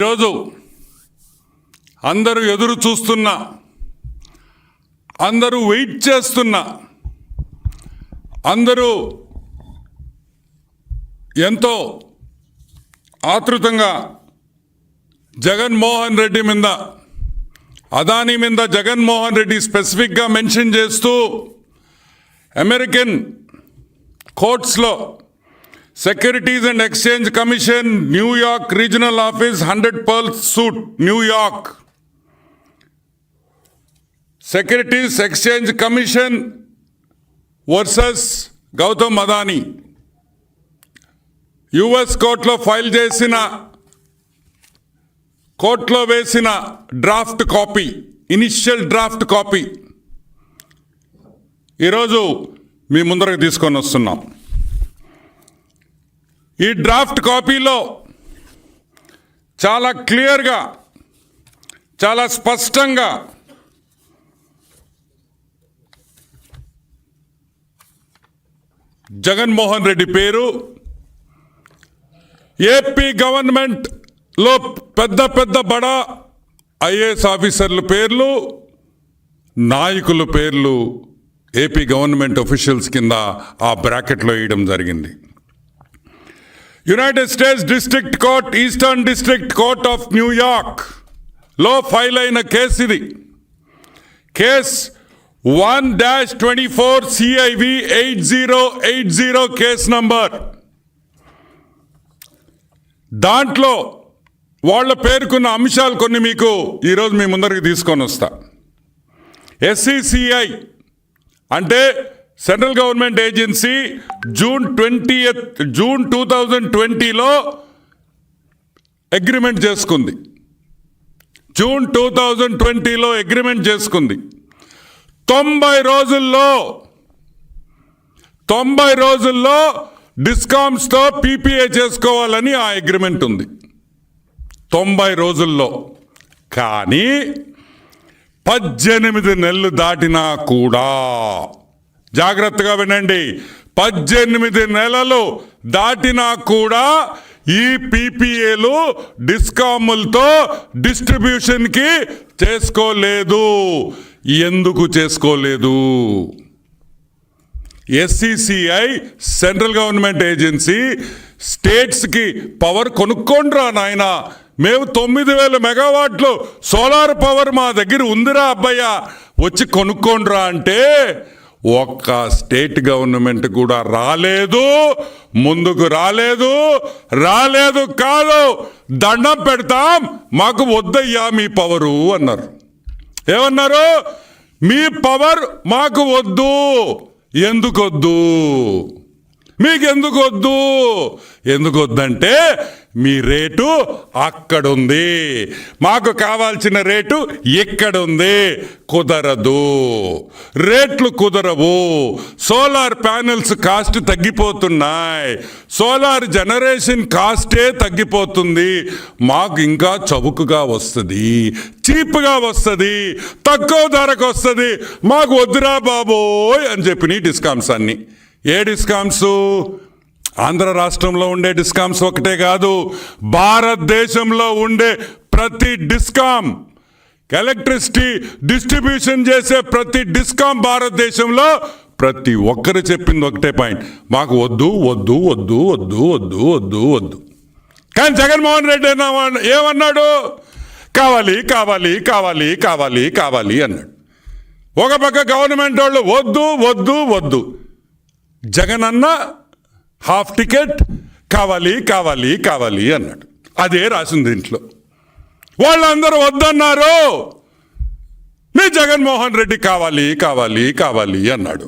ఈరోజు అందరూ ఎదురు చూస్తున్నా, అందరూ వెయిట్ చేస్తున్నా, అందరూ ఎంతో ఆతృతంగా జగన్మోహన్ రెడ్డి మీద, అదానీ మీద జగన్మోహన్ రెడ్డి స్పెసిఫిక్గా మెన్షన్ చేస్తూ అమెరికన్ కోర్ట్స్లో securities and exchange commission New York regional office 100 pearls suite New York, securities exchange commission versus Gautam Adani US కోర్టులో ఫైల్ చేసిన, కోర్టులో వేసిన draft copy, initial draft copy ఈరోజు మీ ముందరకు తీసుకొని వస్తున్నాం. ఈ డ్రాఫ్ట్ కాపీలో చాలా క్లియర్గా, చాలా స్పష్టంగా జగన్మోహన్ రెడ్డి పేరు, ఏపీ గవర్నమెంట్లో పెద్ద పెద్ద బడా ఐఏఎస్ ఆఫీసర్ల పేర్లు, నాయకుల పేర్లు ఏపీ గవర్నమెంట్ ఆఫీషియల్స్ కింద ఆ బ్రాకెట్లో వేయడం జరిగింది. United states district court, eastern district court of New York లో ఫైల్ అయిన కేసు ఇది. Case 1-24 CIV 8080 case number. దాంట్లో వాళ్ళ పేర్కొన్న అంశాలు కొన్ని మీకు ఈరోజు మీ ముందరికి తీసుకొని వస్తా. SCCI అంటే సెంట్రల్ గవర్నమెంట్ ఏజెన్సీ జూన్ 2020లో అగ్రిమెంట్ చేసుకుంది. జూన్ 2020లో అగ్రిమెంట్ చేసుకుంది. 90 రోజుల్లో డిస్కామ్స్తో PPA చేసుకోవాలని ఆ అగ్రిమెంట్ ఉంది. 90 రోజుల్లో. కానీ 18 నెలలు దాటినా కూడా, జాగ్రత్తగా వినండి, 18 నెలలు దాటినా కూడా ఈ PPAలు డిస్కాములతో డిస్ట్రిబ్యూషన్కి చేసుకోలేదు. ఎందుకు చేసుకోలేదు? SCCI సెంట్రల్ గవర్నమెంట్ ఏజెన్సీ స్టేట్స్కి పవర్ కొనుక్కోండిరా నాయన, మేము 9000 మెగావాట్లు సోలార్ పవర్ మా దగ్గర ఉందిరా అబ్బయ్య, వచ్చి కొనుక్కోండిరా అంటే ఒక్క స్టేట్ గవర్నమెంట్ కూడా రాలేదు, ముందుకు రాలేదు కాదు, దండం పెడతాం, మాకు వద్దయ్యా మీ పవరు అన్నారు. ఏమన్నారు? మీ పవర్ మాకు వద్దు. ఎందుకు వద్దు? మీకు ఎందుకు వద్దు? ఎందుకు వద్దంటే మీ రేటు అక్కడుంది, మాకు కావాల్సిన రేటు ఇక్కడుంది. కుదరదు, రేట్లు కుదరవు. సోలార్ ప్యానెల్స్ కాస్ట్ తగ్గిపోతున్నాయి, సోలార్ జనరేషన్ కాస్టే తగ్గిపోతుంది. మాకు ఇంకా చౌకగా వస్తుంది, చీప్గా వస్తుంది, తక్కువ ధరకు వస్తుంది, మాకు వద్దురా బాబోయ్ అని చెప్పిన డిస్కామ్స్ అన్ని. ఏ డిస్కామ్స్? ఆంధ్ర రాష్ట్రంలో ఉండే డిస్కామ్స్ ఒకటే కాదు, భారతదేశంలో ఉండే ప్రతి డిస్కామ్, ఎలక్ట్రిసిటీ డిస్ట్రిబ్యూషన్ చేసే ప్రతి డిస్కామ్ భారతదేశంలో ప్రతి ఒక్కరు చెప్పింది ఒకటే పాయింట్, మాకు వద్దు వద్దు వద్దు వద్దు వద్దు వద్దు వద్దు. కానీ జగన్మోహన్ రెడ్డి ఏమన్నాడు? కావాలి కావాలి కావాలి కావాలి కావాలి అన్నాడు. ఒక పక్క గవర్నమెంట్ వాళ్ళు వద్దు వద్దు వద్దు, జగన్ అన్న హాఫ్ టికెట్ కావాలి కావాలి కావాలి అన్నాడు. అదే రాసింది దీంట్లో. వాళ్ళందరూ వద్దన్నారు, మీ జగన్మోహన్ రెడ్డి కావాలి కావాలి కావాలి అన్నాడు.